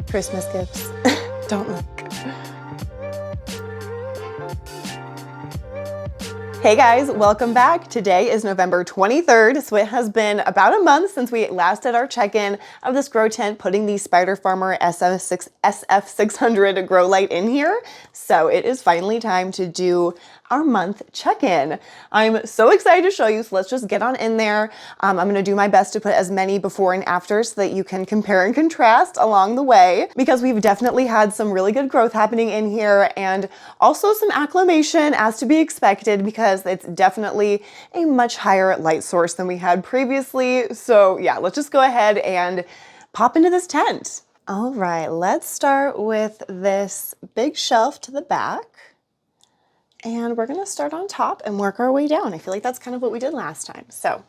Christmas gifts. Don't look. Hey guys, welcome back. Today is November 23rd, so it has been about a month since we last did our check-in of this grow tent, putting the Farmer SF600 grow light in here. So it is finally time to do our month check-in. I'm so excited to show you, so let's just get on in there. I'm gonna do my best to put as many before and after so that you can compare and contrast along the way, because we've definitely had some really good growth happening in here and also some acclimation as to be expected, because it's definitely a much higher light source than we had previously. So yeah, let's just go ahead and pop into this tent. All right, let's start with this big shelf to the back. And we're gonna start on top and work our way down. I feel like that's kind of what we did last time. So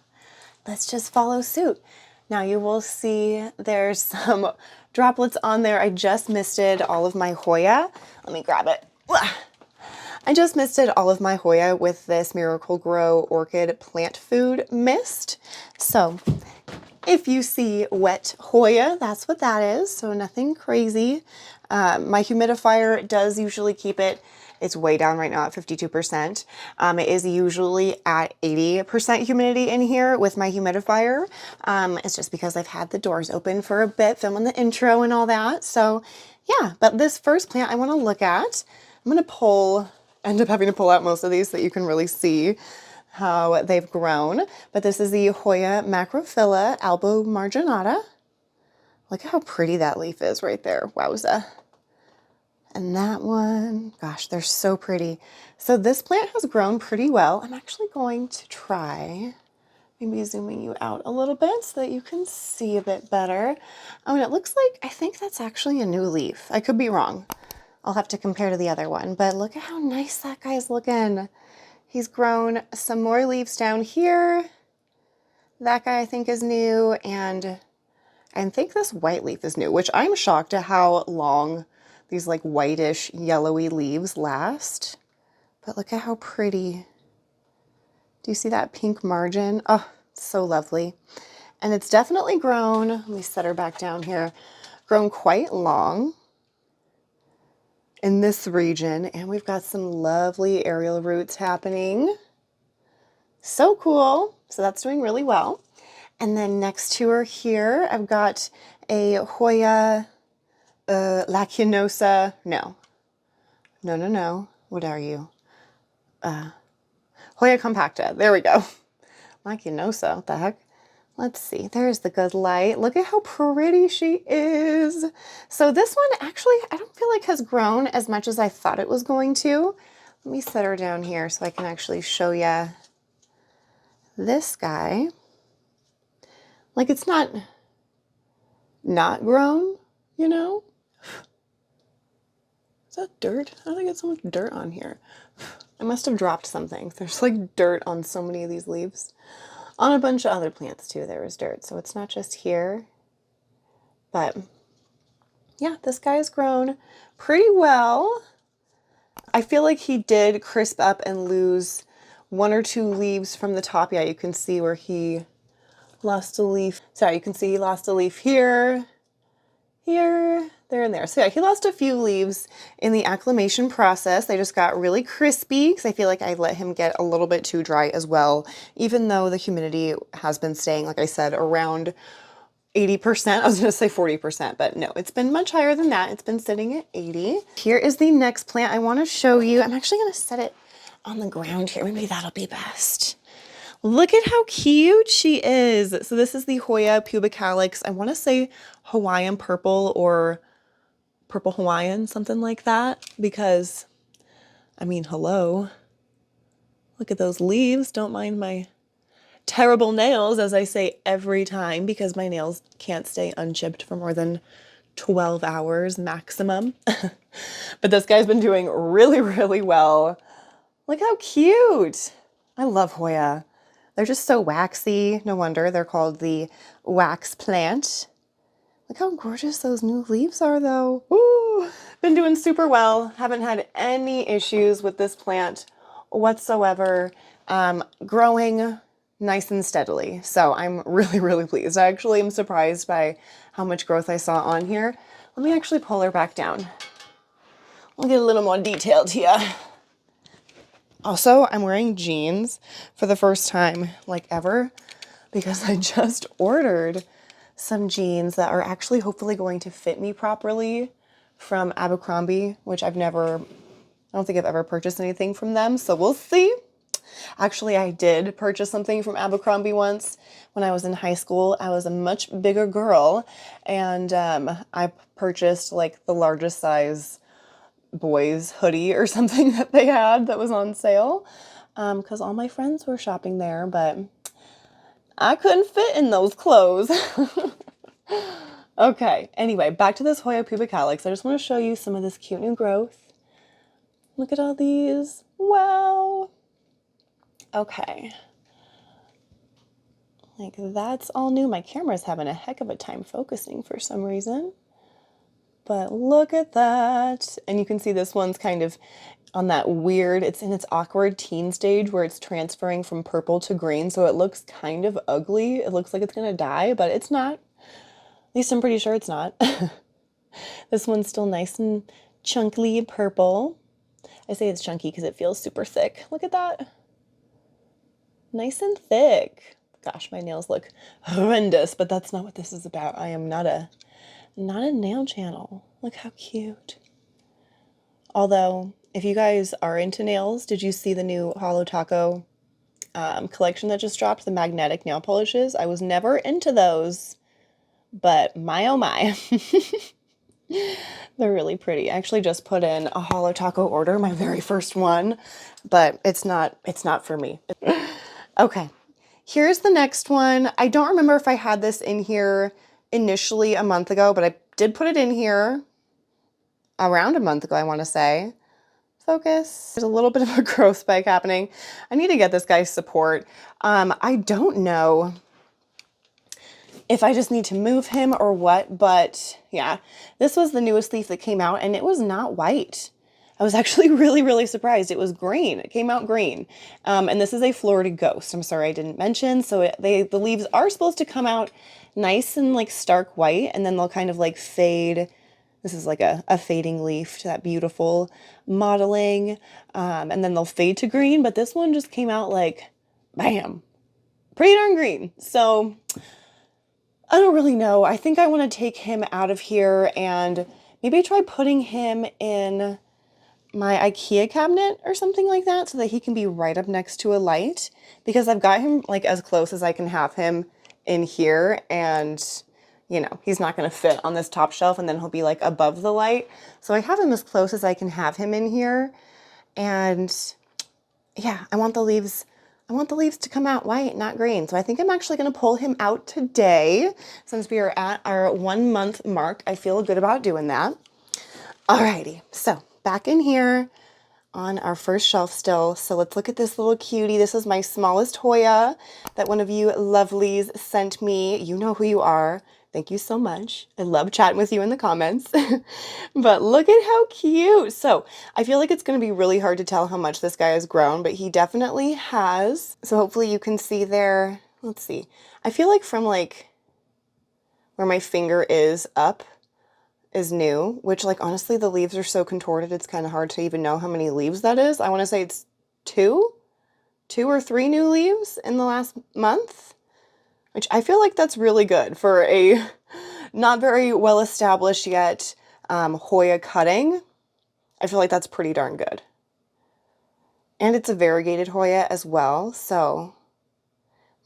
let's just follow suit. Now you will see there's some droplets on there. I just misted all of my hoya. Let me grab it. I just misted all of my hoya with this Miracle-Gro Orchid plant food mist. So if you see wet hoya, that's what that is. So nothing crazy. My humidifier does usually keep it. It's way down right now at 52%. It is usually at 80% humidity in here with my humidifier. It's just because I've had the doors open for a bit, filming the intro and all that. So yeah, but this first plant I want to look at, I'm going to end up having to pull out most of these so that you can really see how they've grown. But this is the Hoya Macrophylla Albo marginata. Look at how pretty that leaf is right there. Wowza. And that one, gosh, they're so pretty. So this plant has grown pretty well. I'm actually going to try maybe zooming you out a little bit so that you can see a bit better. Oh, and it looks like, I think that's actually a new leaf. I could be wrong. I'll have to compare to the other one, but look at how nice that guy's looking. He's grown some more leaves down here. That guy I think is new, and I think this white leaf is new, which I'm shocked at how long these like whitish yellowy leaves last. But look at how pretty. Do you see that pink margin? Oh, it's so lovely. And it's definitely grown, let me set her back down here, grown quite long in this region. And we've got some lovely aerial roots happening. So cool. So that's doing really well. And then next to her here, I've got a Hoya lacinosa. No. What are you? Hoya compacta. There we go. Lacinosa. What the heck? Let's see. There's the good light. Look at how pretty she is. So this one actually, I don't feel like has grown as much as I thought it was going to. Let me set her down here so I can actually show you this guy. Like it's not grown, you know? Is that dirt? How did I get so much dirt on here? I must have dropped something. There's like dirt on so many of these leaves. On a bunch of other plants too, there was dirt. So it's not just here. But yeah, this guy has grown pretty well. I feel like he did crisp up and lose one or two leaves from the top. Yeah, you can see where he lost a leaf. Sorry, you can see he lost a leaf here, there, and there. So yeah, he lost a few leaves in the acclimation process. They just got really crispy because I feel like I let him get a little bit too dry as well, even though the humidity has been staying, like I said, around 80%. I was gonna say 40%, but no, it's been much higher than that. It's been sitting at 80. Here is the next plant I wanna show you. I'm actually gonna set it on the ground here. Maybe that'll be best. Look at how cute she is. So this is the Hoya Pubic Alex. I want to say Hawaiian purple or purple Hawaiian, something like that, because I mean, hello. Look at those leaves. Don't mind my terrible nails, as I say every time, because my nails can't stay unchipped for more than 12 hours maximum. But this guy's been doing really, really well. Look how cute. I love Hoya. They're just so waxy. No wonder they're called the wax plant. Look how gorgeous those new leaves are though. Ooh, been doing super well. Haven't had any issues with this plant whatsoever. Growing nice and steadily. So I'm really, really pleased. I actually am surprised by how much growth I saw on here. Let me actually pull her back down. We'll get a little more detailed here. Also, I'm wearing jeans for the first time, like ever, because I just ordered some jeans that are actually hopefully going to fit me properly from Abercrombie, which I don't think I've ever purchased anything from them, so we'll see. Actually, I did purchase something from Abercrombie once when I was in high school. I was a much bigger girl, and I purchased like the largest size boys hoodie or something that they had that was on sale, because all my friends were shopping there, but I couldn't fit in those clothes. Okay, anyway, back to this Hoya Pubic Alex. I just want to show you some of this cute new growth. Look at all these. Wow. Okay. Like, that's all new. My camera's having a heck of a time focusing for some reason. But look at that. And you can see this one's kind of on that weird, it's in its awkward teen stage where it's transferring from purple to green. So it looks kind of ugly. It looks like it's going to die, but it's not. At least I'm pretty sure it's not. This one's still nice and chunky purple. I say it's chunky because it feels super thick. Look at that. Nice and thick. Gosh, my nails look horrendous, but that's not what this is about. I am not a nail channel. Look how cute. Although, if you guys are into nails, did you see the new Holo Taco collection that just dropped, the magnetic nail polishes? I was never into those, but my oh my. They're really pretty. I actually just put in a Holo Taco order, my very first one, but it's not for me. Okay, here's the next one. I don't remember if I had this in here initially a month ago, but I did put it in here around a month ago, I want to say. Focus. There's a little bit of a growth spike happening. I need to get this guy's support. I don't know if I just need to move him or what, but yeah, this was the newest leaf that came out and it was not white. I was actually really, really surprised. It was green. It came out green. And this is a Florida Ghost. I'm sorry I didn't mention. So the leaves are supposed to come out nice and like stark white, and then they'll kind of like fade. This is like a fading leaf to that beautiful modeling. And then they'll fade to green, but this one just came out like, bam, pretty darn green. So I don't really know. I think I want to take him out of here and maybe try putting him in my Ikea cabinet or something like that so that he can be right up next to a light, because I've got him like as close as I can have him in here, and you know, he's not going to fit on this top shelf and then he'll be like above the light. So I have him as close as I can have him in here. And yeah, I want the leaves to come out white, not green. So I think I'm actually going to pull him out today since we are at our 1 month mark. I feel good about doing that. Alrighty, so back in here on our first shelf still. So let's look at this little cutie. This is my smallest Hoya that one of you lovelies sent me. You know who you are. Thank you so much. I love chatting with you in the comments. But look at how cute. So I feel like it's going to be really hard to tell how much this guy has grown, but he definitely has. So hopefully you can see there. Let's see. I feel like from like where my finger is up is new, which like honestly the leaves are so contorted it's kind of hard to even know how many leaves that is. I want to say it's two or three new leaves in the last month, which I feel like that's really good for a not very well established yet Hoya cutting. I feel like that's pretty darn good. And it's a variegated Hoya as well, so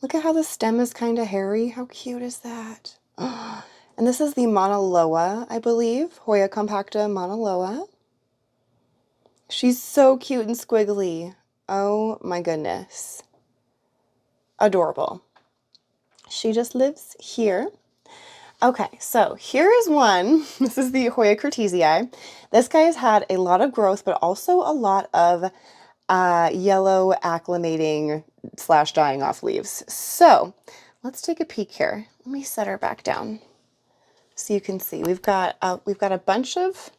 look at how the stem is kind of hairy. How cute is that? And this is the Monaloa, I believe. Hoya compacta Monaloa. She's so cute and squiggly. Oh my goodness. Adorable. She just lives here. Okay, so here is one. This is the Hoya Curtisia. This guy has had a lot of growth, but also a lot of yellow acclimating / dying off leaves. So let's take a peek here. Let me set her back down so you can see. We've got a bunch of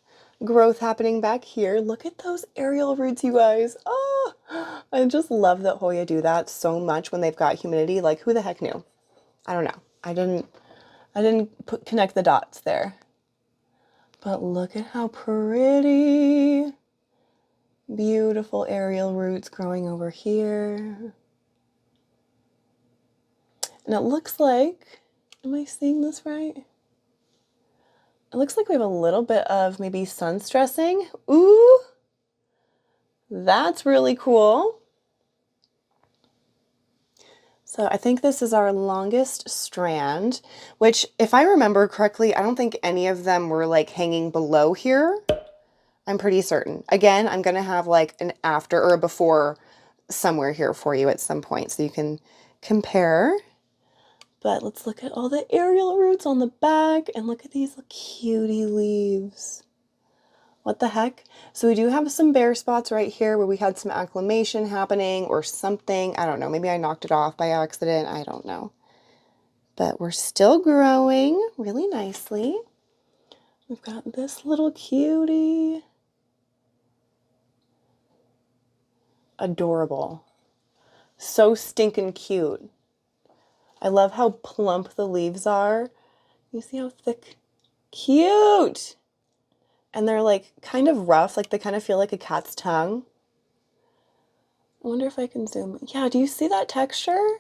growth happening back here. Look at those aerial roots, you guys. Oh, I just love that Hoya do that so much when they've got humidity. Like, who the heck knew? I don't know. I didn't connect the dots there. But look at how pretty. Beautiful aerial roots growing over here. And it looks like, am I seeing this right? It looks like we have a little bit of maybe sun stressing. Ooh, that's really cool. So I think this is our longest strand, which if I remember correctly, I don't think any of them were like hanging below here. I'm pretty certain. Again, I'm gonna have like an after or a before somewhere here for you at some point so you can compare. But let's look at all the aerial roots on the back and look at these cutie leaves. What the heck? So we do have some bare spots right here where we had some acclimation happening or something. I don't know. Maybe I knocked it off by accident. I don't know. But we're still growing really nicely. We've got this little cutie. Adorable. So stinking cute. I love how plump the leaves are. You see how thick? Cute! And they're like kind of rough, like they kind of feel like a cat's tongue. I wonder if I can zoom. Yeah, do you see that texture?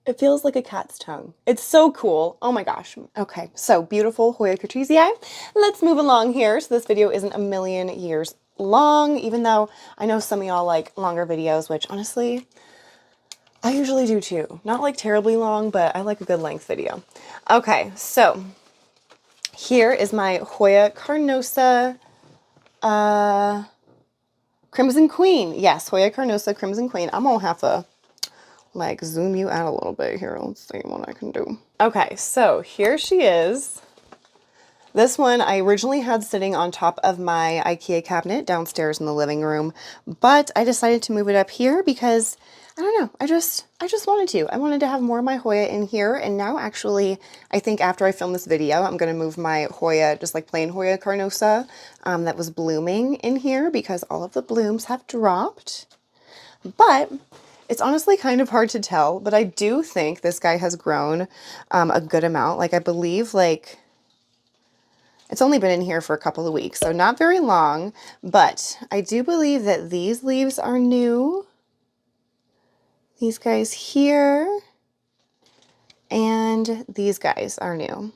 It feels like a cat's tongue. It's so cool. Oh my gosh. Okay, so beautiful Hoya Curtisia. Let's move along here. So this video isn't a million years long, even though I know some of y'all like longer videos, which honestly, I usually do too. Not like terribly long, but I like a good length video. Okay, so here is my Hoya carnosa Crimson Queen. Yes, Hoya carnosa Crimson Queen. I'm gonna have to like zoom you out a little bit here. Let's see what I can do. Okay, so here she is. This one I originally had sitting on top of my Ikea cabinet downstairs in the living room, but I decided to move it up here because I don't know, I just wanted to. I wanted to have more of my Hoya in here, and now actually I think after I film this video I'm going to move my Hoya, just like plain Hoya carnosa that was blooming in here because all of the blooms have dropped. But it's honestly kind of hard to tell, but I do think this guy has grown a good amount. Like I believe like it's only been in here for a couple of weeks, so not very long, but I do believe that these leaves are new. These guys here and these guys are new.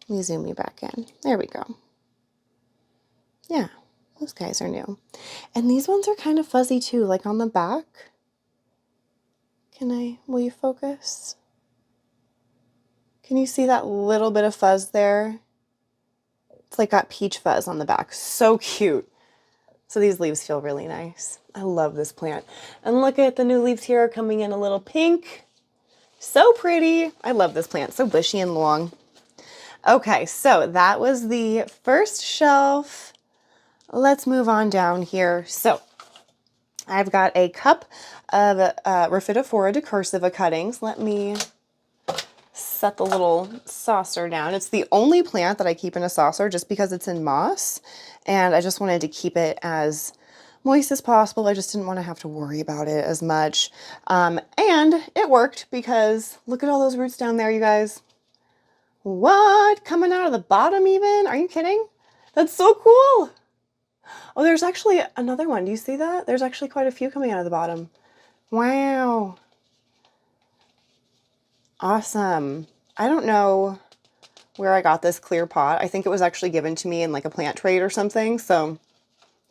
Let me zoom you back in. There we go. Yeah, those guys are new. And these ones are kind of fuzzy too, like on the back. Will you focus? Can you see that little bit of fuzz there? It's like got peach fuzz on the back. So cute. So these leaves feel really nice. I love this plant. And look at the new leaves here are coming in a little pink. So pretty. I love this plant. So bushy and long. Okay, so that was the first shelf. Let's move on down here. So I've got a cup of Rephotophora decursiva cuttings. Let me set the little saucer down. It's the only plant that I keep in a saucer just because it's in moss, and I just wanted to keep it as moist as possible. I just didn't want to have to worry about it as much. And it worked because look at all those roots down there, you guys. What? Coming out of the bottom even? Are you kidding? That's so cool. Oh, there's actually another one. Do you see that? There's actually quite a few coming out of the bottom. Wow. Awesome. I don't know where I got this clear pot. I think it was actually given to me in like a plant trade or something. So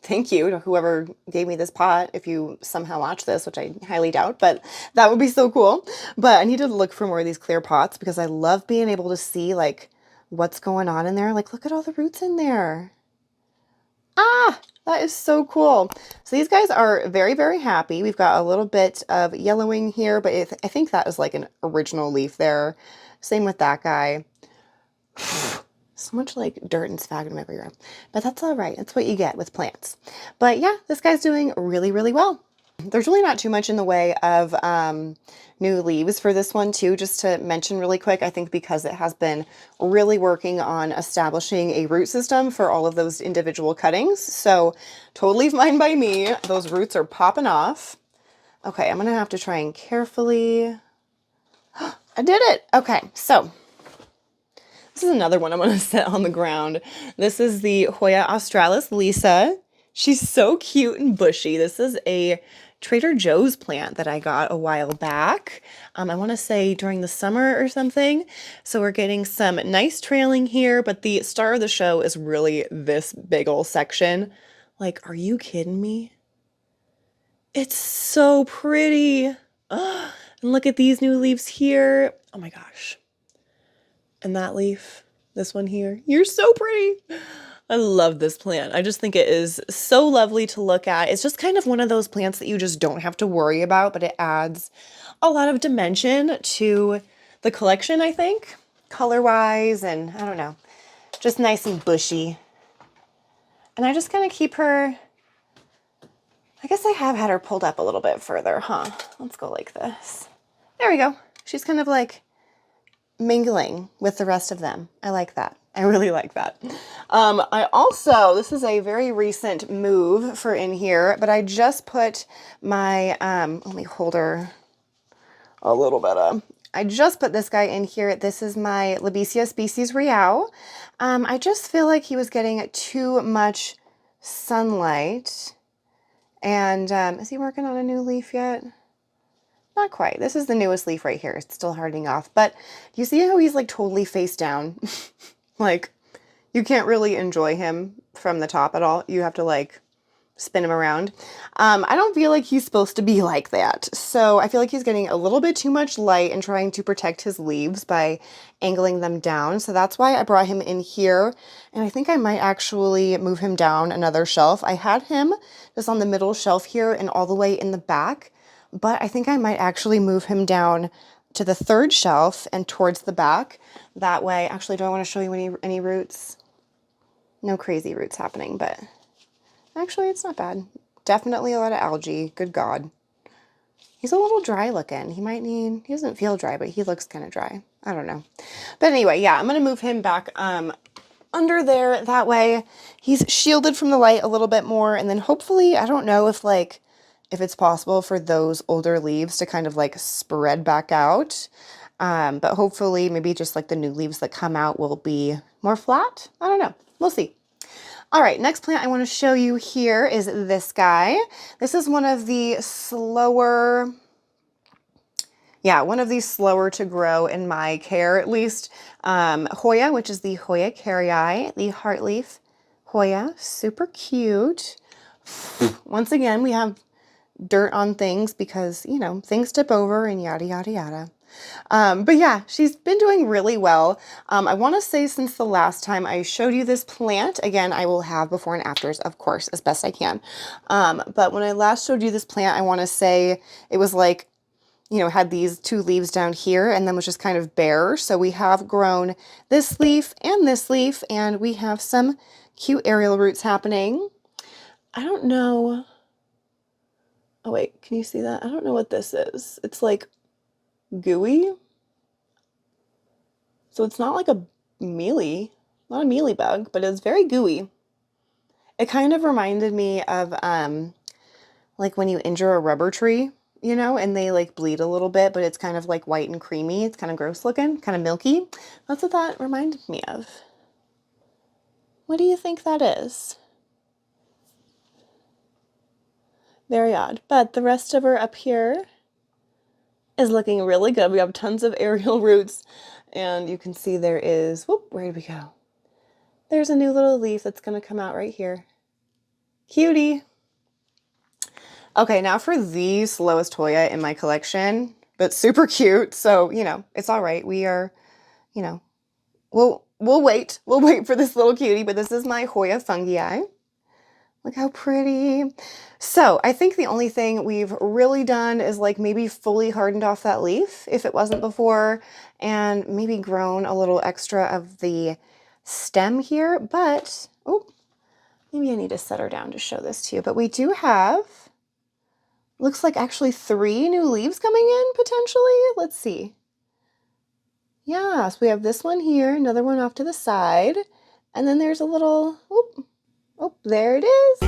thank you to whoever gave me this pot if you somehow watch this, which I highly doubt, but that would be so cool. But I need to look for more of these clear pots because I love being able to see like what's going on in there. Like look at all the roots in there. Ah, that is so cool. So these guys are very, very happy. We've got a little bit of yellowing here, but I think that is like an original leaf there. Same with that guy. So much like dirt and sphagnum everywhere, but that's all right. That's what you get with plants. But yeah, this guy's doing really, really well. There's really not too much in the way of new leaves for this one too, just to mention really quick. I think because it has been really working on establishing a root system for all of those individual cuttings. So totally fine by me. Those roots are popping off. Okay, I'm gonna have to try and carefully. I did it. Okay, so This is another one I'm going to set on the ground. This is the Hoya Australis Lisa. She's so cute and bushy. This is a Trader Joe's plant that I got a while back. I want to say during the summer or something. So we're getting some nice trailing here, but the star of the show is really this big ol' section. Like, are you kidding me? It's so pretty. Oh, and look at these new leaves here. Oh my gosh. And that leaf, this one here, you're so pretty. I love this plant. I just think it is so lovely to look at. It's just kind of one of those plants that you just don't have to worry about, but it adds a lot of dimension to the collection, I think, color-wise, and I don't know, just nice and bushy. And I just kind of keep her, I guess I have had her pulled up a little bit further, huh? Let's go like this. There we go. She's kind of like mingling with the rest of them. I like that. I really like that. I also, this is a very recent move for in here, but I just put my, let me hold her a little bit up. I just put this guy in here. This is my Lobesia species Real. I just feel like he was getting too much sunlight. And is he working on a new leaf yet? Not quite. This is the newest leaf right here. It's still hardening off. But you see how he's like totally face down? Like, you can't really enjoy him from the top at all. You have to like spin him around. I don't feel like he's supposed to be like that. So I feel like he's getting a little bit too much light and trying to protect his leaves by angling them down. So that's why I brought him in here. And I think I might actually move him down another shelf. I had him just on the middle shelf here and all the way in the back. But I think I might actually move him down to the third shelf and towards the back. That way, actually, do I want to show you any roots? No crazy roots happening, but actually it's not bad. Definitely a lot of algae. Good God. He's a little dry looking. He doesn't feel dry, but he looks kind of dry. I don't know. But anyway, yeah, I'm going to move him back under there. That way he's shielded from the light a little bit more. And then hopefully, I don't know if it's possible for those older leaves to kind of like spread back out. But hopefully maybe just like the new leaves that come out will be more flat. I don't know. We'll see. All right, next plant I want to show you here is this guy. This is one of the slower, to grow in my care, at least. Hoya, which is the Hoya carrii, the heartleaf Hoya, super cute. Once again, we have dirt on things because, you know, things tip over and yada, yada, yada. But yeah, she's been doing really well. I want to say since the last time I showed you this plant, again, I will have before and afters, of course, as best I can. But when I last showed you this plant, I want to say it was like, you know, had these two leaves down here and then was just kind of bare. So we have grown this leaf, and we have some cute aerial roots happening. I don't know. Oh wait, can you see that? I don't know what this is. It's like gooey. So it's not like a mealy, not a mealy bug, but it's very gooey. It kind of reminded me of like when you injure a rubber tree, you know, and they like bleed a little bit, but it's kind of like white and creamy. It's kind of gross looking, kind of milky. That's what that reminded me of. What do you think that is? Very odd. But the rest of her up here is looking really good. We have tons of aerial roots, and you can see there is, whoop, where did we go? There's a new little leaf that's going to come out right here. Cutie. Okay, now for the slowest Hoya in my collection, but super cute. So, you know, it's all right. We are, you know, we'll wait. We'll wait for this little cutie, but this is my Hoya Fungi. Look how pretty. So I think the only thing we've really done is like maybe fully hardened off that leaf if it wasn't before, and maybe grown a little extra of the stem here. But, oh, maybe I need to set her down to show this to you. But we do have, looks like actually 3 new leaves coming in potentially. Let's see. Yeah, so we have this one here, another one off to the side. And then there's a little, oh, there it is.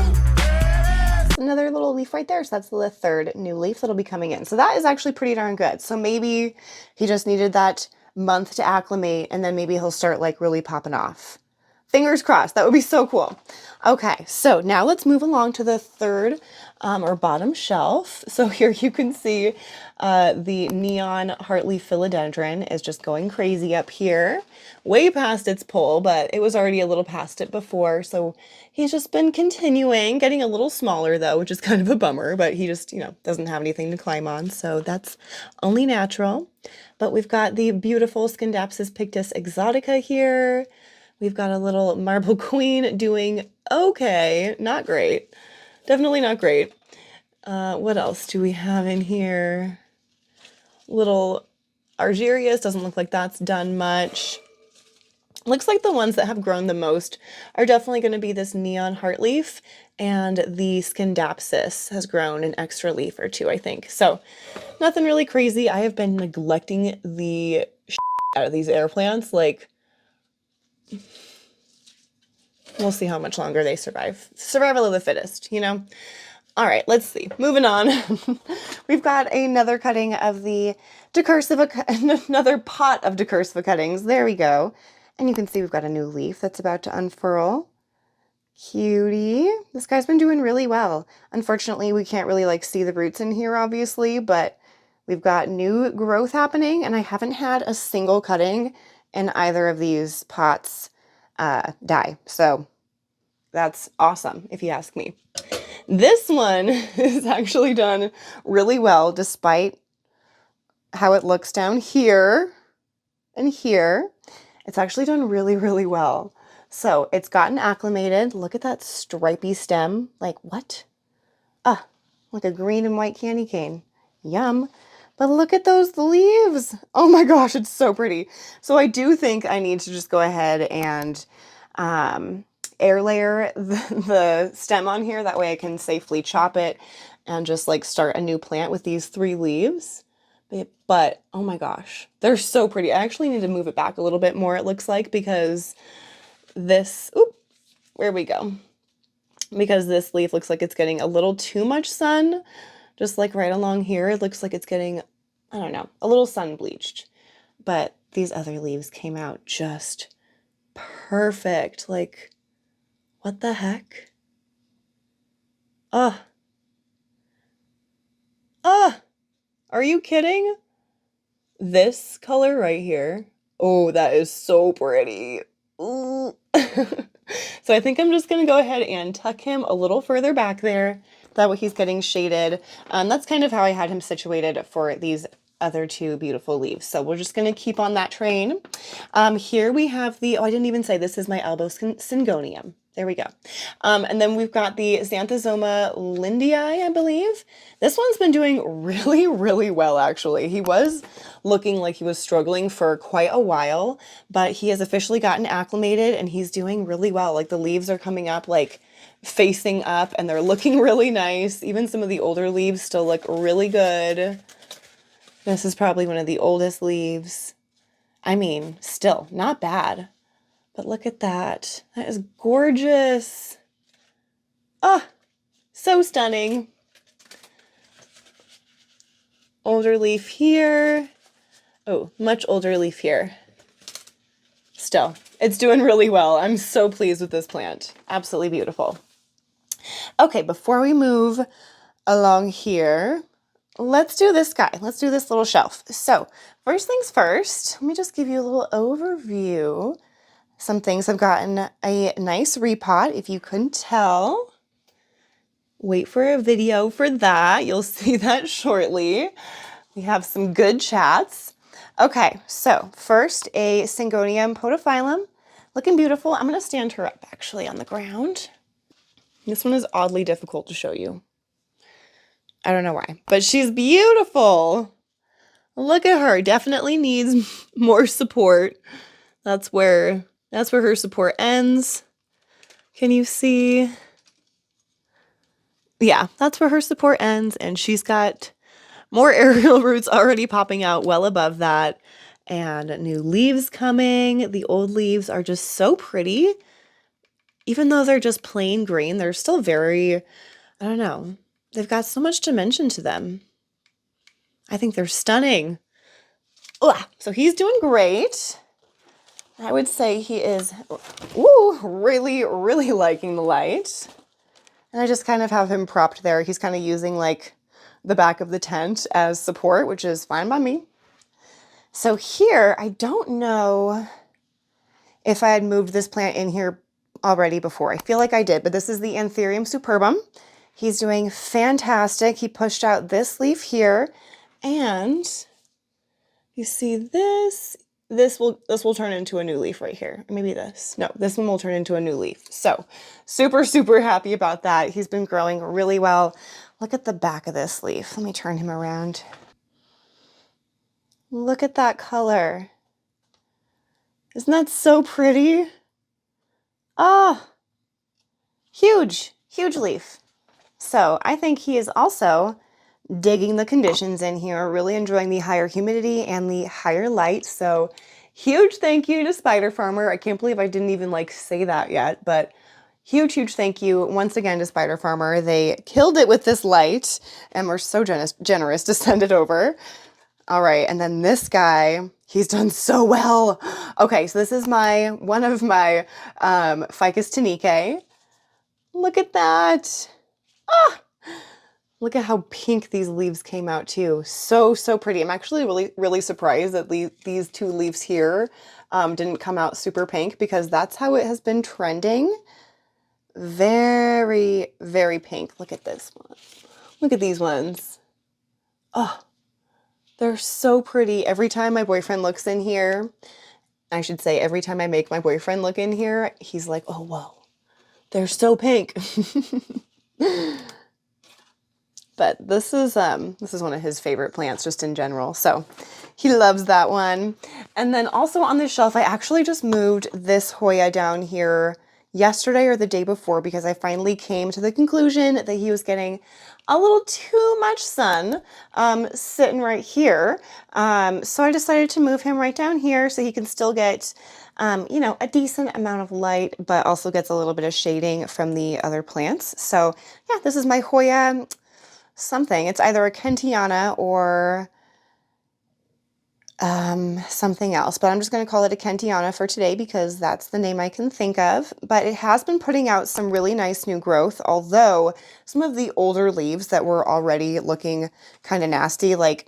Another little leaf right there. So that's the 3rd new leaf that'll be coming in. So that is actually pretty darn good. So maybe he just needed that month to acclimate, and then maybe he'll start like really popping off. Fingers crossed. That would be so cool. Okay, so now let's move along to the third or bottom shelf. So here you can see the neon heartleaf philodendron is just going crazy up here, way past its pole, but it was already a little past it before. So he's just been continuing, getting a little smaller though, which is kind of a bummer, but he just, you know, doesn't have anything to climb on. So that's only natural. But we've got the beautiful Scindapsus pictus exotica here. We've got a little marble queen doing okay, not great, definitely not great. What else do we have in here? Little Argerias, doesn't look like that's done much. Looks like the ones that have grown the most are definitely going to be this neon heartleaf, and the Scindapsus has grown an extra leaf or two, I think. So nothing really crazy. I have been neglecting the out of these air plants, like, we'll see how much longer they survive. Survival of the fittest, you know? All right, let's see. Moving on. We've got another cutting of the Decursive, another pot of Decursive cuttings. There we go. And you can see we've got a new leaf that's about to unfurl. Cutie. This guy's been doing really well. Unfortunately, we can't really like see the roots in here, obviously, but we've got new growth happening, and I haven't had a single cutting in either of these pots die. So that's awesome, if you ask me. This one is actually done really well, despite how it looks down here and here. It's actually done really, really well. So it's gotten acclimated. Look at that stripy stem. Like, what? Ah, like a green and white candy cane. Yum. But look at those leaves. Oh my gosh, it's so pretty. So I do think I need to just go ahead and air layer the stem on here. That way I can safely chop it and just like start a new plant with these 3 leaves. But oh my gosh, they're so pretty. I actually need to move it back a little bit more, it looks like, because this, oop, where we go. Because this leaf looks like it's getting a little too much sun. Just like right along here, it looks like it's getting, I don't know, a little sun bleached. But these other leaves came out just perfect. Like, what the heck? Ugh. Ugh. Are you kidding? This color right here. Oh, that is so pretty. Ooh. So I think I'm just going to go ahead and tuck him a little further back there. That way he's getting shaded. That's kind of how I had him situated for these other 2 beautiful leaves. So we're just going to keep on that train. Here we have the, oh, I didn't even say this is my Albo syngonium. There we go. And then we've got the Xanthosoma lindenii, I believe. This one's been doing really, really well, actually. He was looking like he was struggling for quite a while, but he has officially gotten acclimated and he's doing really well. Like, the leaves are coming up like facing up and they're looking really nice. Even some of the older leaves still look really good. This is probably one of the oldest leaves. I mean, still not bad. But look at that. That is gorgeous. Ah, so stunning. Older leaf here. Oh, much older leaf here. Still, it's doing really well. I'm so pleased with this plant. Absolutely beautiful. Okay, before we move along here, let's do this guy. Let's do this little shelf. So first things first, let me just give you a little overview. Some things have gotten a nice repot, if you couldn't tell. Wait for a video for that. You'll see that shortly. We have some good chats. Okay, so first a syngonium podophyllum. Looking beautiful. I'm going to stand her up actually on the ground. This one is oddly difficult to show you. I don't know why, but she's beautiful. Look at her. Definitely needs more support. That's where her support ends. Can you see? Yeah, that's where her support ends, and she's got more aerial roots already popping out well above that, and new leaves coming. The old leaves are just so pretty. Even though they're just plain green, they're still very, I don't know, they've got so much dimension to them. I think they're stunning. Ugh. So he's doing great. I would say he is, ooh, really, really liking the light. And I just kind of have him propped there. He's kind of using like the back of the tent as support, which is fine by me. So here, I don't know if I had moved this plant in here already before. I feel like I did, but this is the Anthurium superbum. He's doing fantastic. He pushed out this leaf here, and you see this, this will turn into a new leaf right here. Or maybe this. No, this one will turn into a new leaf. So super, super happy about that. He's been growing really well. Look at the back of this leaf. Let me turn him around. Look at that color. Isn't that so pretty? Ah, oh, huge, huge leaf. So I think he is also digging the conditions in here, really enjoying the higher humidity and the higher light. So huge thank you to Spider Farmer. I can't believe I didn't even like say that yet, but huge, huge thank you once again to Spider Farmer. They killed it with this light and were so generous to send it over. All right, and then this guy, he's done so well. Okay, so this is one of my Ficus tanicae. Look at that. Ah! Look at how pink these leaves came out too. So, so pretty. I'm actually really, really surprised that these two leaves here didn't come out super pink, because that's how it has been trending. Very, very pink. Look at this one. Look at these ones. Oh, they're so pretty. Every time my boyfriend looks in here, I should say every time I make my boyfriend look in here, he's like, oh, whoa, they're so pink. But this is one of his favorite plants just in general. So he loves that one. And then also on this shelf, I actually just moved this Hoya down here yesterday or the day before, because I finally came to the conclusion that he was getting a little too much sun sitting right here. So I decided to move him right down here so he can still get you know, a decent amount of light, but also gets a little bit of shading from the other plants. So yeah, this is my Hoya something. It's either a kentiana or something else, but I'm just going to call it a kentiana for today because that's the name I can think of. But it has been putting out some really nice new growth, although some of the older leaves that were already looking kind of nasty, like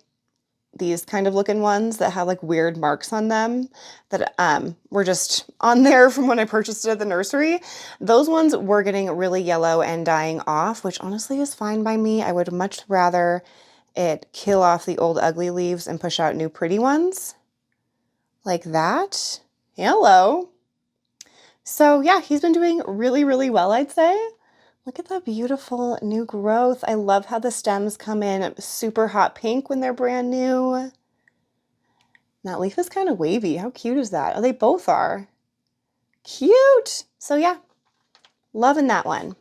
these kind of looking ones that have like weird marks on them that were just on there from when I purchased it at the nursery. Those ones were getting really yellow and dying off, which honestly is fine by me. I would much rather it kill off the old ugly leaves and push out new pretty ones like that. Hello. So yeah, he's been doing really, really well, I'd say. Look at that beautiful new growth. I love how the stems come in super hot pink when they're brand new. That leaf is kind of wavy. How cute is that? Oh, they both are. Cute. So yeah, loving that one.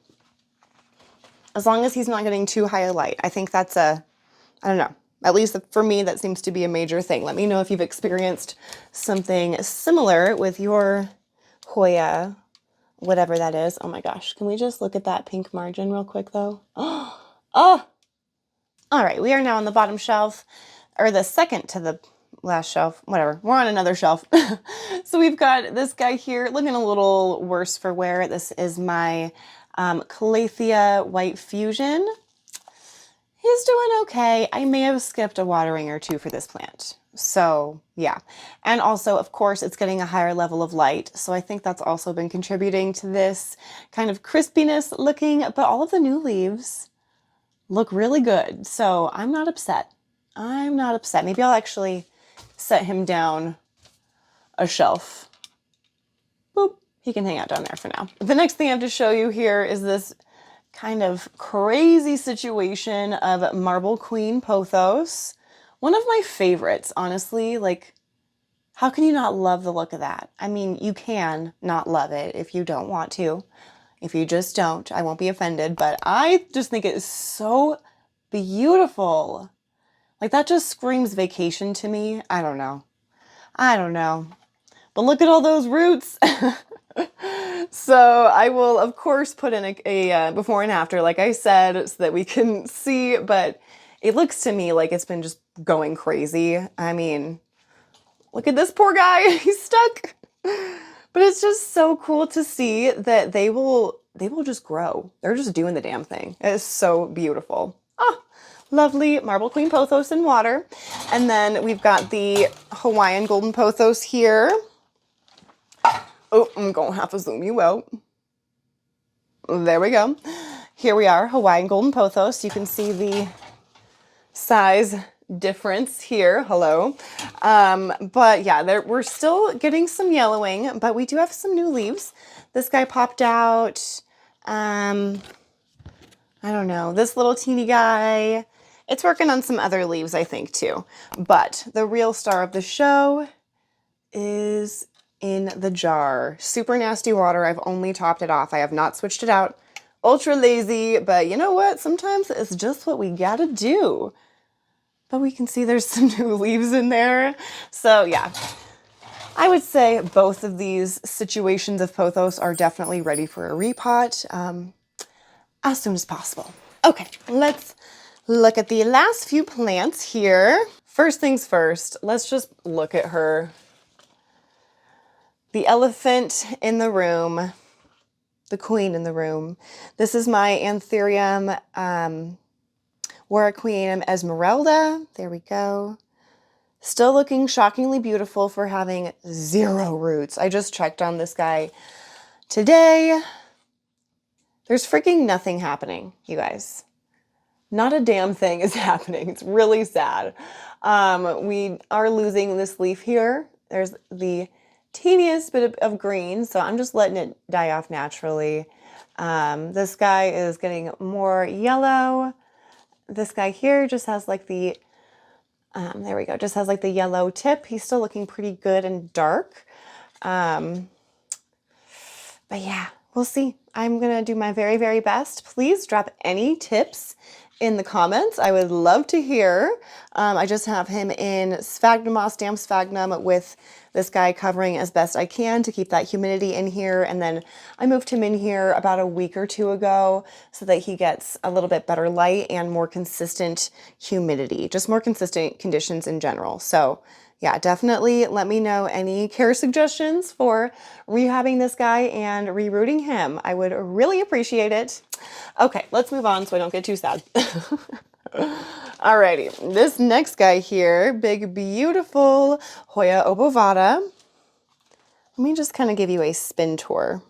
As long as he's not getting too high a light. I think that's I don't know. At least for me, that seems to be a major thing. Let me know if you've experienced something similar with your Hoya, whatever that is. Oh my gosh. Can we just look at that pink margin real quick though? Oh, all right. We are now on the bottom shelf, or the second to the last shelf, whatever. We're on another shelf. So we've got this guy here looking a little worse for wear. This is my Calathea White Fusion. He's doing okay. I may have skipped a watering or two for this plant. So yeah. And also, of course, it's getting a higher level of light. So I think that's also been contributing to this kind of crispiness looking, but all of the new leaves look really good. So I'm not upset. I'm not upset. Maybe I'll actually set him down a shelf. Boop. He can hang out down there for now. The next thing I have to show you here is this kind of crazy situation of Marble Queen pothos. One of my favorites, honestly. Like, how can you not love the look of that? I mean, you can not love it if you don't want to. If you just don't, I won't be offended, but I just think it is so beautiful. Like, that just screams vacation to me. I don't know. I don't know. But look at all those roots. So I will, of course, put in a before and after, like I said, so that we can see, but it looks to me like it's been just going crazy. I mean, Look at this poor guy, he's stuck. But it's just so cool to see that they will just grow. They're just doing the damn thing. It is so beautiful. Oh, lovely Marble Queen pothos in water. And then we've got the Hawaiian golden pothos here. Oh, I'm gonna have to zoom you out. There we go. Here we are, Hawaiian golden pothos. You can see the size difference here. Hello. But yeah, we're still getting some yellowing, but we do have some new leaves. This guy popped out. I don't know, this little teeny guy. It's working on some other leaves, I think, too. But the real star of the show is in the jar. Super nasty water. I've only topped it off. I have not switched it out. Ultra lazy, but you know what? Sometimes it's just what we gotta do. But we can see there's some new leaves in there. So yeah, I would say both of these situations of pothos are definitely ready for a repot as soon as possible. Okay, let's look at the last few plants here. First things first, let's just look at her. The elephant in the room, the queen in the room. This is my Anthurium Warwickqueanum Esmeralda. There we go. Still looking shockingly beautiful for having 0 roots. I just checked on this guy today. There's freaking nothing happening, you guys. Not a damn thing is happening. It's really sad. We are losing this leaf here. There's the teeniest bit of green, so I'm just letting it die off naturally. This guy is getting more yellow. This guy here just has like the, there we go, just has like the yellow tip. He's still looking pretty good and dark. But yeah, we'll see. I'm gonna do my very, very best. Please drop any tips in the comments. I would love to hear. I just have him in sphagnum moss, damp sphagnum, with this guy covering as best I can to keep that humidity in here. And then I moved him in here about a week or 2 ago so that he gets a little bit better light and more consistent humidity, just more consistent conditions in general. So yeah, definitely let me know any care suggestions for rehabbing this guy and rerooting him. I would really appreciate it. Okay, let's move on so I don't get too sad. Alrighty, this next guy here, big, beautiful Hoya Obovata. Let me just kind of give you a spin tour.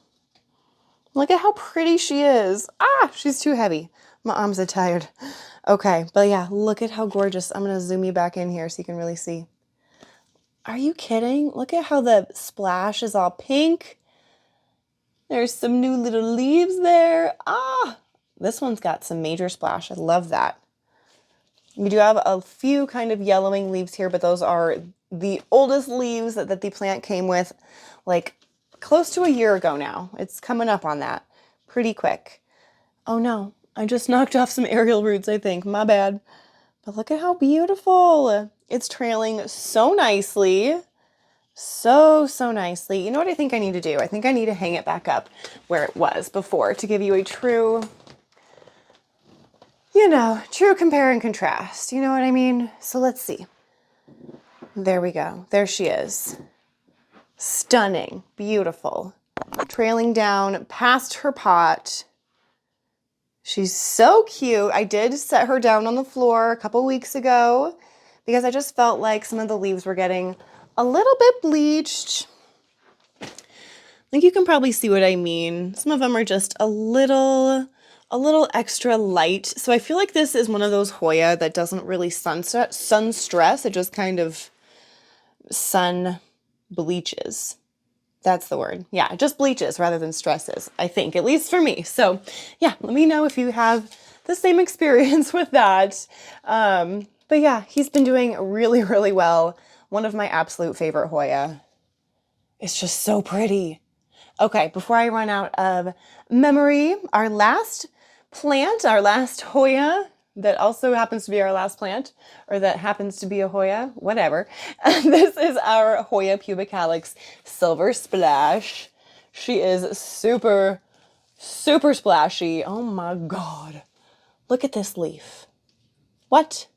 Look at how pretty she is. Ah, she's too heavy. My arms are tired. Okay, but yeah, look at how gorgeous. I'm gonna zoom you back in here so you can really see. Are you kidding? Look at how the splash is all pink. There's some new little leaves there. Ah, this one's got some major splash. I love that. We do have a few kind of yellowing leaves here, but those are the oldest leaves that the plant came with, like close to a year ago now. It's coming up on that pretty quick. Oh no, I just knocked off some aerial roots, I think. My bad. But look at how beautiful. It's trailing so nicely. So nicely. You know what I think I need to do? I think I need to hang it back up where it was before to give you a true, you know, true compare and contrast. You know what I mean? So let's see. There we go. There she is. Stunning. Beautiful. Trailing down past her pot. She's so cute. I did set her down on the floor a couple weeks ago because I just felt like some of the leaves were getting a little bit bleached. I think you can probably see what I mean. Some of them are just a little extra light. So I feel like this is one of those Hoya that doesn't really sun stress. It just kind of sun bleaches. That's the word. Yeah, it just bleaches rather than stresses, I think, at least for me. So yeah, let me know if you have the same experience with that. But yeah, he's been doing really, really well. One of my absolute favorite Hoya. It's just so pretty. Okay, before I run out of memory, our last plant, our last Hoya, that also happens to be our last plant, or that happens to be a Hoya, whatever. This is our Hoya Pubic Alex Silver Splash. She is super, super splashy. Oh my God. Look at this leaf. What?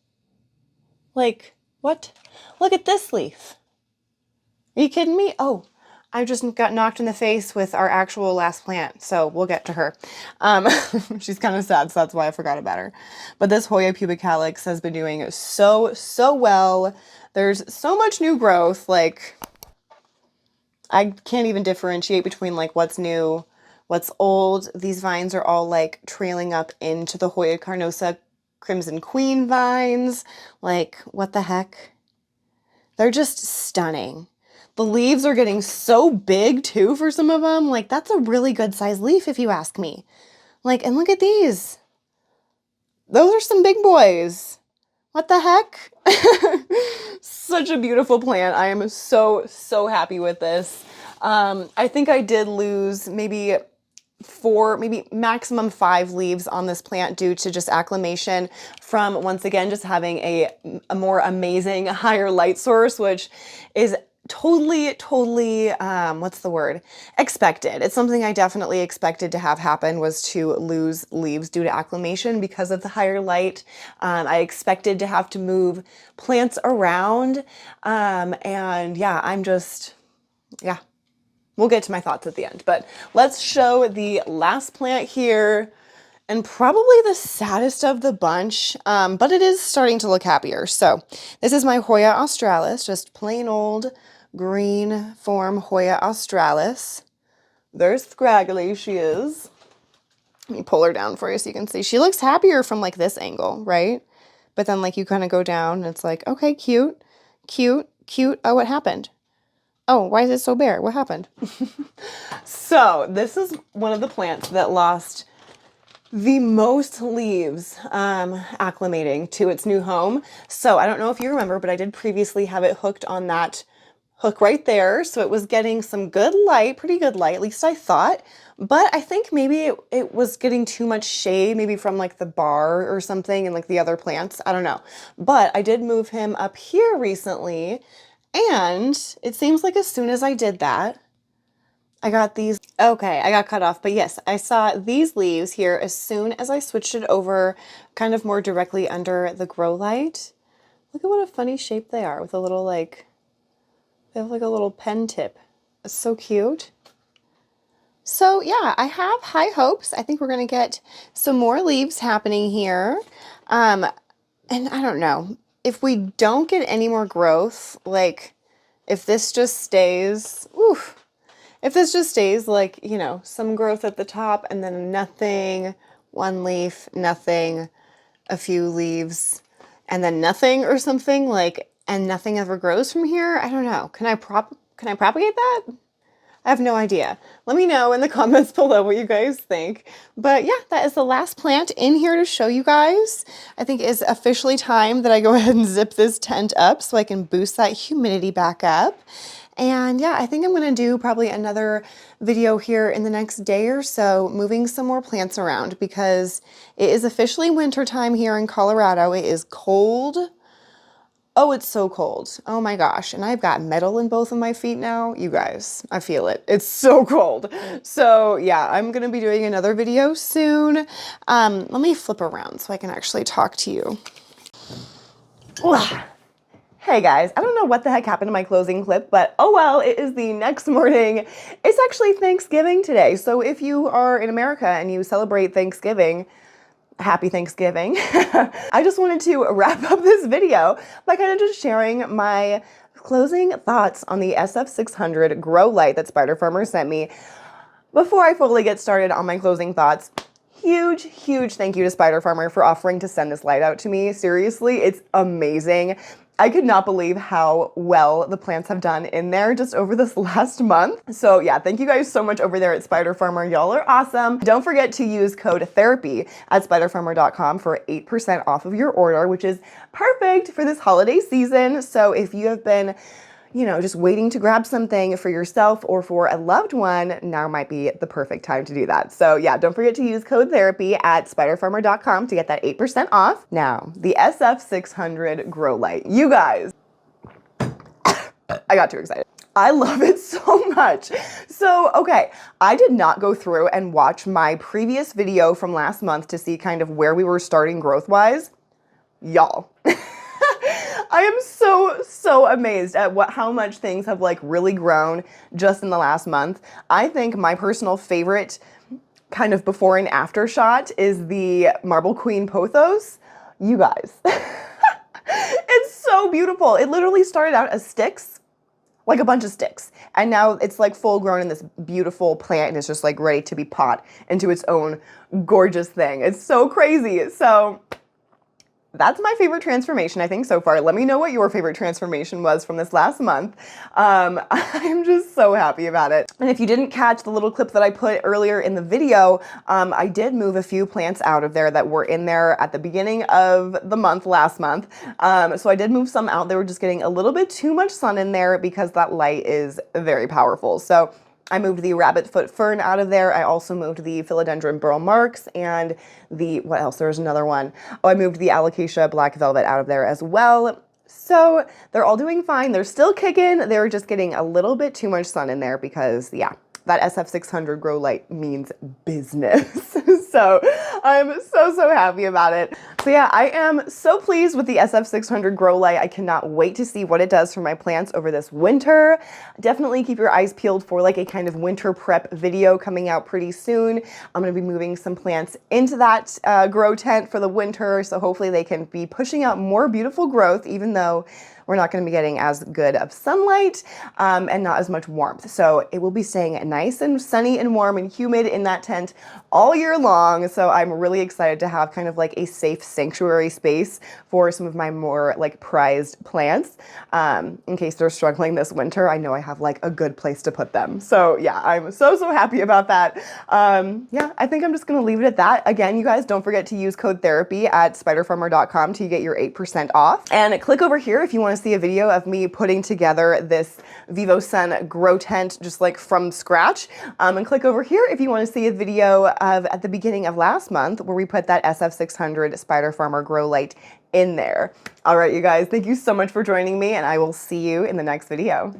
Like, what? Look at this leaf. Are you kidding me? Oh, I just got knocked in the face with our actual last plant, so we'll get to her. She's kind of sad, so that's why I forgot about her. But this Hoya Pubic Alex has been doing so well. There's so much new growth, like I can't even differentiate between like what's new, what's old. These vines are all like trailing up into the Hoya carnosa Crimson Queen vines. Like, what the heck? They're just stunning. The leaves are getting so big too for some of them. Like, that's a really good size leaf if you ask me. Like, and look at these. Those are some big boys. What the heck? Such a beautiful plant. I am so happy with this. I think I did lose maybe 4, maybe maximum 5 leaves on this plant due to just acclimation from, once again, just having a more amazing higher light source, which is totally, what's the word? Expected. It's something I definitely expected to have happen, was to lose leaves due to acclimation because of the higher light. I expected to have to move plants around. And yeah, yeah. We'll get to my thoughts at the end, but let's show the last plant here, and probably the saddest of the bunch, but it is starting to look happier. So this is my Hoya Australis, just plain old green form Hoya Australis. There's Scraggly, she is. Let me pull her down for you so you can see. She looks happier from like this angle, right? But then like you kind of go down and it's like, okay, cute. Oh, what happened? Oh, why is it so bare? What happened? So this is one of the plants that lost the most leaves acclimating to its new home. So I don't know if you remember, but I did previously have it hooked on that hook right there. So it was getting some good light, pretty good light, at least I thought. But I think maybe it was getting too much shade, maybe from like the bar or something and like the other plants. I don't know. But I did move him up here recently. And it seems like as soon as I did that, I got these. Okay, I got cut off, but yes, I saw these leaves here as soon as I switched it over kind of more directly under the grow light. Look at what a funny shape they are with a little like, they have like a little pen tip. It's so cute. So yeah, I have high hopes. I think we're gonna get some more leaves happening here. And I don't know, if we don't get any more growth, like if this just stays, if this just stays like, you know, some growth at the top and then nothing, one leaf, nothing, a few leaves, and then nothing or something, like, and nothing ever grows from here, I don't know. Can I propagate that? I have no idea. Let me know in the comments below what you guys think. But yeah, that is the last plant in here to show you guys. I think it is officially time that I go ahead and zip this tent up so I can boost that humidity back up. And yeah, I think I'm gonna do probably another video here in the next day or so, moving some more plants around because it is officially winter time here in Colorado. It is cold. Oh, it's so cold. Oh my gosh. And I've got metal in both of my feet now. You guys, I feel it. It's so cold. So yeah, I'm going to be doing another video soon. Let me flip around so I can actually talk to you. Hey guys, I don't know what the heck happened to my closing clip, but oh well, it is the next morning. It's actually Thanksgiving today. So if you are in America and you celebrate Thanksgiving, happy Thanksgiving. I just wanted to wrap up this video by kind of just sharing my closing thoughts on the SF600 grow light that Spider Farmer sent me. Before I fully get started on my closing thoughts, huge thank you to Spider Farmer for offering to send this light out to me. Seriously, it's amazing. I could not believe how well the plants have done in there just over this last month. So yeah, thank you guys so much over there at Spider Farmer. Y'all are awesome. Don't forget to use code therapy at spiderfarmer.com for 8% off of your order, which is perfect for this holiday season. So if you have been, you know, just waiting to grab something for yourself or for a loved one, now might be the perfect time to do that. So yeah, don't forget to use code therapy at spiderfarmer.com to get that 8% off. Now, the SF600 grow light. You guys, I got too excited. I love it so much. So, okay, I did not go through and watch my previous video from last month to see kind of where we were starting growth-wise. Y'all. I am so amazed at how much things have like really grown just in the last month. I think my personal favorite kind of before and after shot is the Marble Queen pothos. You guys, it's so beautiful. It literally started out as sticks, like a bunch of sticks. And now it's like full grown in this beautiful plant and it's just like ready to be pot into its own gorgeous thing. It's so crazy. So that's my favorite transformation, I think, so far. Let me know what your favorite transformation was from this last month. I'm just so happy about it. And if you didn't catch the little clip that I put earlier in the video, I did move a few plants out of there that were in there at the beginning of the month, last month. So I did move some out. They were just getting a little bit too much sun in there because that light is very powerful. So I moved the rabbit foot fern out of there. I also moved the philodendron burl marks and the, what else? There's another one. Oh, I moved the alocasia black velvet out of there as well. So they're all doing fine. They're still kicking. They're just getting a little bit too much sun in there because, yeah, that SF600 grow light means business. So I'm so happy about it. So yeah, I am so pleased with the SF600 grow light. I cannot wait to see what it does for my plants over this winter. Definitely keep your eyes peeled for like a kind of winter prep video coming out pretty soon. I'm gonna be moving some plants into that grow tent for the winter. So hopefully they can be pushing out more beautiful growth, even though we're not going to be getting as good of sunlight and not as much warmth. So it will be staying nice and sunny and warm and humid in that tent all year long. So I'm really excited to have kind of like a safe sanctuary space for some of my more like prized plants. In case they're struggling this winter, I know I have like a good place to put them. So yeah, I'm so happy about that. Yeah, I think I'm just going to leave it at that. Again, you guys, don't forget to use code therapy at spiderfarmer.com to get your 8% off. And click over here if you want to see a video of me putting together this VivoSun grow tent just like from scratch. And click over here if you want to see a video of at the beginning of last month where we put that SF600 Spider Farmer grow light in there. All right, you guys, thank you so much for joining me and I will see you in the next video.